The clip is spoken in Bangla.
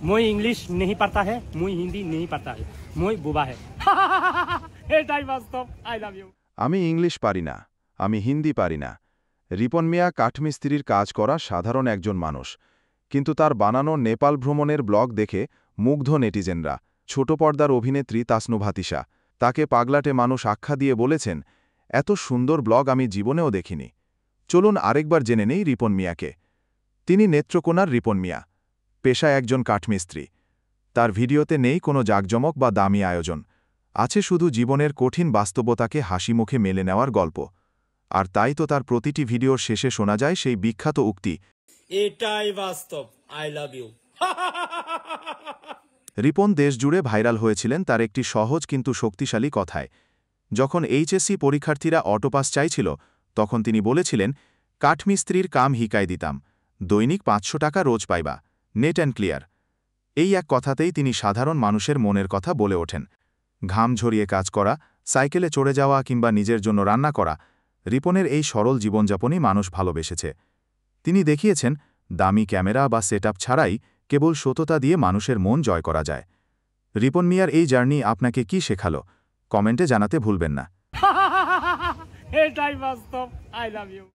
मुई इंग्लिश नहीं पढ़ता है, मुई हिंदी नहीं पढ़ता है, मुई बुबा है। এটাই বাস্তব। I love you. আমি ইংলিশ পারি না, আমি হিন্দি পারি না। রিপন মিয়া কাঠমিস্ত্রির কাজ করা সাধারণ একজন মানুষ, কিন্তু তার বানানো নেপাল ভ্রমণের ব্লগ দেখে মুগ্ধ নেটিজেনরা। ছোট পর্দার অভিনেত্রী তাসনু ভাতিসা তাকে পাগলাটে মানুষ আখ্যা দিয়ে বলেছেন, এত সুন্দর ব্লগ আমি জীবনেও দেখিনি। চলুন আরেকবার জেনে নেই রিপন মিয়াকে। তিনি নেত্রকোনার রিপন মিয়া, পেশায় একজন কাঠমিস্ত্রি। তার ভিডিওতে নেই কোনো জাঁকজমক বা দামি আয়োজন, আছে শুধু জীবনের কঠিন বাস্তবতাকে হাসিমুখে মেলে নেওয়ার গল্প। আর তাই তো তার প্রতিটি ভিডিওর শেষে শোনা যায় সেই বিখ্যাত উক্তি, এটাই বাস্তব। I love you. রিপন দেশজুড়ে ভাইরাল হয়েছিলেন তার একটি সহজ কিন্তু শক্তিশালী কথায়। যখন এইচএসসি পরীক্ষার্থীরা অটোপাস চাইছিল, তখন তিনি বলেছিলেন, কাঠমিস্ত্রির কাম হিকাই দিতাম, দৈনিক 500 টাকা রোজ পাইবা, নেট অ্যান্ড ক্লিয়ার। এই এক কথাতেই তিনি সাধারণ মানুষের মনের কথা বলে ওঠেন। ঘাম ঝরিয়ে কাজ করা, সাইকেলে চড়ে যাওয়া কিংবা নিজের জন্য রান্না করা, রিপনের এই সরল জীবনযাপনই মানুষ ভালোবেসেছে। তিনি দেখিয়েছেন, দামি ক্যামেরা বা সেটআপ ছাড়াই কেবল সততা দিয়ে মানুষের মন জয় করা যায়। রিপন মিয়ার এই জার্নি আপনাকে কি শেখালো? কমেন্টে জানাতে ভুলবেন না। এটাই বাস্তব। I love you.